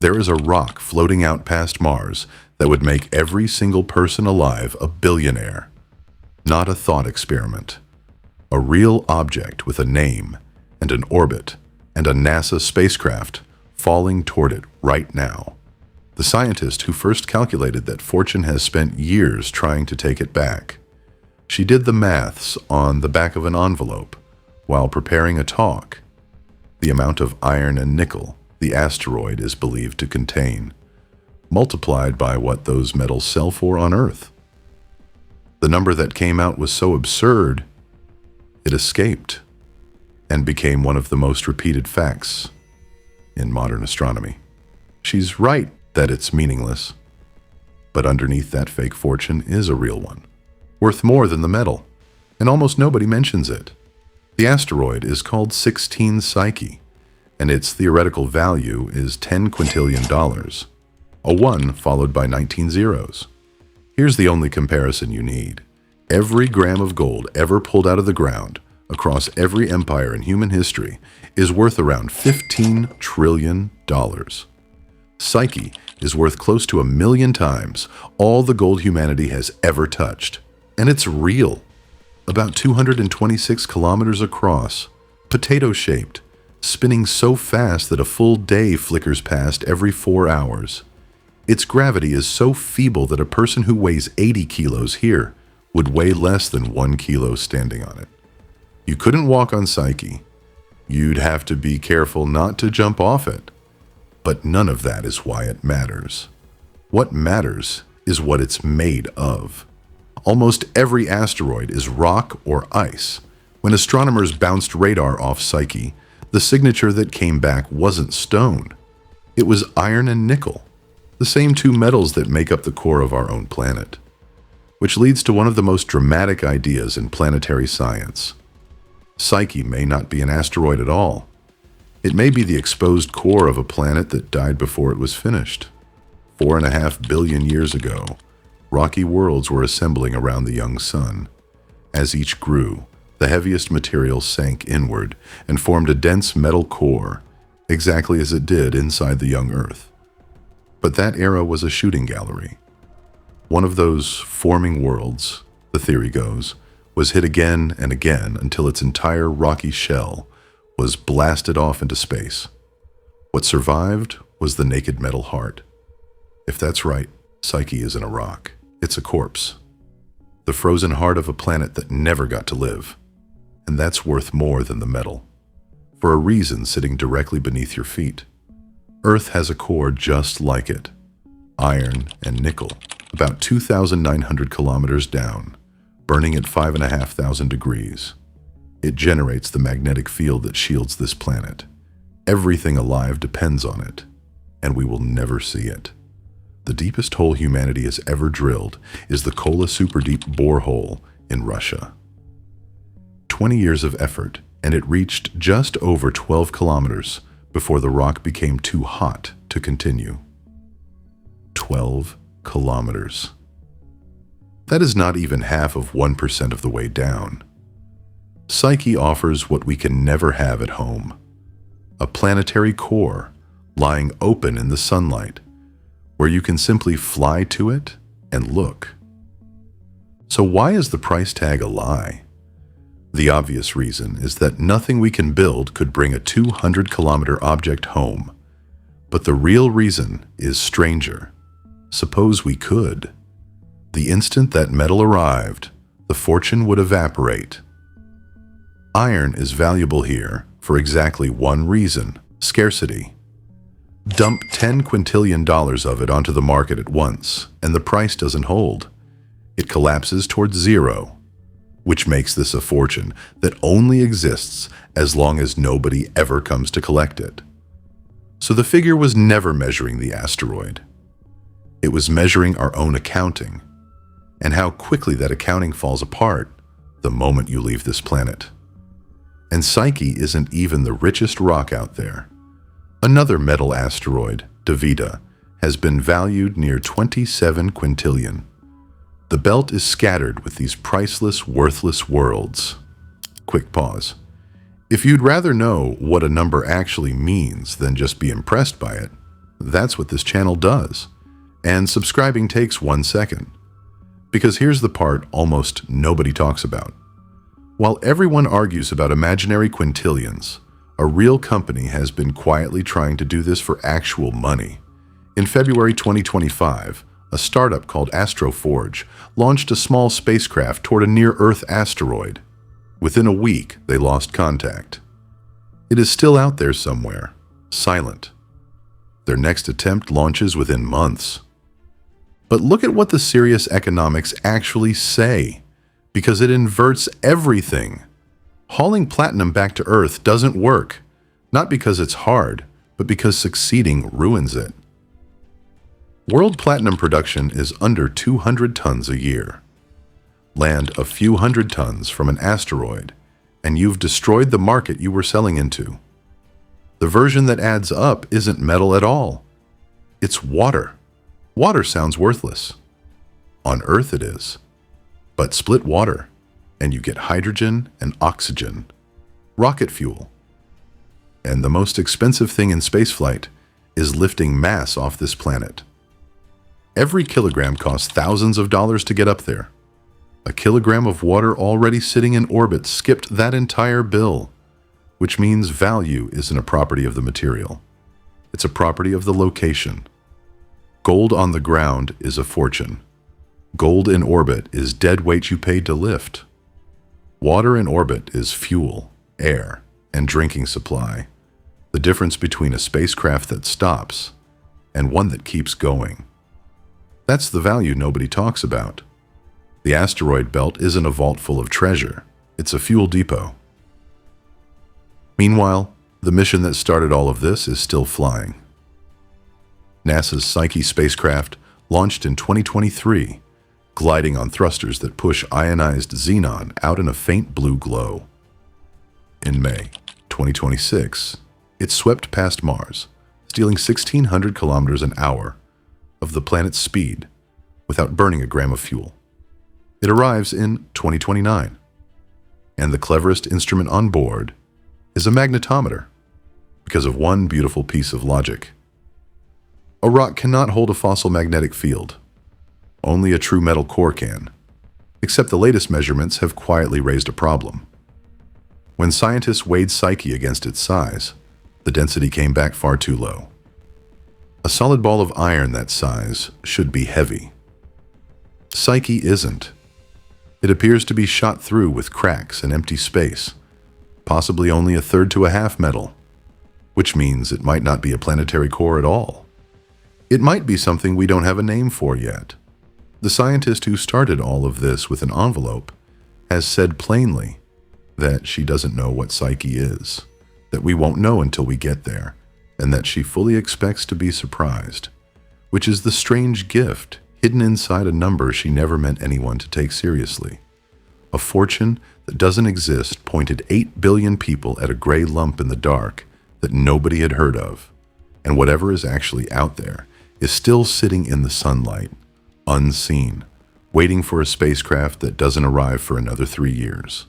There is a rock floating out past Mars that would make every single person alive a billionaire. Not a thought experiment. A real object with a name and an orbit and a NASA spacecraft falling toward it right now. The scientist who first calculated that Fortune has spent years trying to take it back. She did the maths on the back of an envelope while preparing a talk. The amount of iron and nickel the asteroid is believed to contain, multiplied by what those metals sell for on Earth. The number that came out was so absurd, it escaped and became one of the most repeated facts in modern astronomy. She's right that it's meaningless, but underneath that fake fortune is a real one, worth more than the metal, and almost nobody mentions it. The asteroid is called 16 Psyche, and its theoretical value is $10 quintillion, a 1 followed by 19 zeros. Here's the only comparison you need. Every gram of gold ever pulled out of the ground across every empire in human history is worth around $15 trillion. Psyche is worth close to 1 million times all the gold humanity has ever touched. And it's real. About 226 kilometers across, potato-shaped, spinning so fast that a full day flickers past every 4 hours. Its gravity is so feeble that a person who weighs 80 kilos here would weigh less than 1 kilo standing on it. You couldn't walk on Psyche. You'd have to be careful not to jump off it. But none of that is why it matters. What matters is what it's made of. Almost every asteroid is rock or ice. When astronomers bounced radar off Psyche, the signature that came back wasn't stone. It was iron and nickel, the same two metals that make up the core of our own planet. Which leads to one of the most dramatic ideas in planetary science. Psyche may not be an asteroid at all. It may be the exposed core of a planet that died before it was finished. 4.5 billion years ago, rocky worlds were assembling around the young sun. As each grew, the heaviest material sank inward and formed a dense metal core, exactly as it did inside the young Earth. But that era was a shooting gallery. One of those forming worlds, the theory goes, was hit again and again until its entire rocky shell was blasted off into space. What survived was the naked metal heart. If that's right, Psyche isn't a rock. It's a corpse. The frozen heart of a planet that never got to live. And that's worth more than the metal. For a reason sitting directly beneath your feet. Earth has a core just like it. Iron and nickel, about 2,900 kilometers down, burning at 5,500 degrees. It generates the magnetic field that shields this planet. Everything alive depends on it, and we will never see it. The deepest hole humanity has ever drilled is the Kola Superdeep borehole in Russia. 20 years of effort, and it reached just over 12 kilometers before the rock became too hot to continue. 12 kilometers. That is not even half of 1% of the way down. Psyche offers what we can never have at home. A planetary core lying open in the sunlight, where you can simply fly to it and look. So why is the price tag a lie? The obvious reason is that nothing we can build could bring a 200-kilometer object home. But the real reason is stranger. Suppose we could. The instant that metal arrived, the fortune would evaporate. Iron is valuable here for exactly one reason: scarcity. Dump $10 quintillion of it onto the market at once, and the price doesn't hold. It collapses towards zero, which makes this a fortune that only exists as long as nobody ever comes to collect it. So the figure was never measuring the asteroid. It was measuring our own accounting, and how quickly that accounting falls apart the moment you leave this planet. And Psyche isn't even the richest rock out there. Another metal asteroid, Davida, has been valued near 27 quintillion. The belt is scattered with these priceless, worthless worlds. Quick pause. If you'd rather know what a number actually means than just be impressed by it, That's what this channel does. And subscribing takes 1 second. Because here's the part almost nobody talks about. While everyone argues about imaginary quintillions, a real company has been quietly trying to do this for actual money. In February 2025, a startup called Asteroid launched a small spacecraft toward a near-Earth asteroid. Within a week, they lost contact. It is still out there somewhere, silent. Their next attempt launches within months. But look at what the serious economics actually say, because it inverts everything. Hauling platinum back to Earth doesn't work, not because it's hard, but because succeeding ruins it. World platinum production is under 200 tons a year. Land a few hundred tons from an asteroid, and you've destroyed the market you were selling into. The version that adds up isn't metal at all. It's water. Water sounds worthless. On Earth it is. But split water, and you get hydrogen and oxygen, rocket fuel. And the most expensive thing in spaceflight is lifting mass off this planet. Every kilogram costs thousands of dollars to get up there. A kilogram of water already sitting in orbit skipped that entire bill, which means value isn't a property of the material. It's a property of the location. Gold on the ground is a fortune. Gold in orbit is dead weight you paid to lift. Water in orbit is fuel, air, and drinking supply. The difference between a spacecraft that stops and one that keeps going. That's the value nobody talks about. The asteroid belt isn't a vault full of treasure. It's a fuel depot. Meanwhile, the mission that started all of this is still flying. NASA's Psyche spacecraft launched in 2023, gliding on thrusters that push ionized xenon out in a faint blue glow. In May 2026, it swept past Mars, stealing 1,600 kilometers an hour of the planet's speed without burning a gram of fuel. It arrives in 2029, and the cleverest instrument on board is a magnetometer, because of one beautiful piece of logic. A rock cannot hold a fossil magnetic field. Only a true metal core can, except the latest measurements have quietly raised a problem. When scientists weighed Psyche against its size, the density came back far too low. A solid ball of iron that size should be heavy. Psyche isn't. It appears to be shot through with cracks and empty space, possibly only a third to a half metal, which means it might not be a planetary core at all. It might be something we don't have a name for yet. The scientist who started all of this with an envelope has said plainly that she doesn't know what Psyche is, that we won't know until we get there, and that she fully expects to be surprised, which is the strange gift hidden inside a number she never meant anyone to take seriously. A fortune that doesn't exist pointed 8 billion people at a gray lump in the dark that nobody had heard of, and whatever is actually out there is still sitting in the sunlight, unseen, waiting for a spacecraft that doesn't arrive for another 3 years.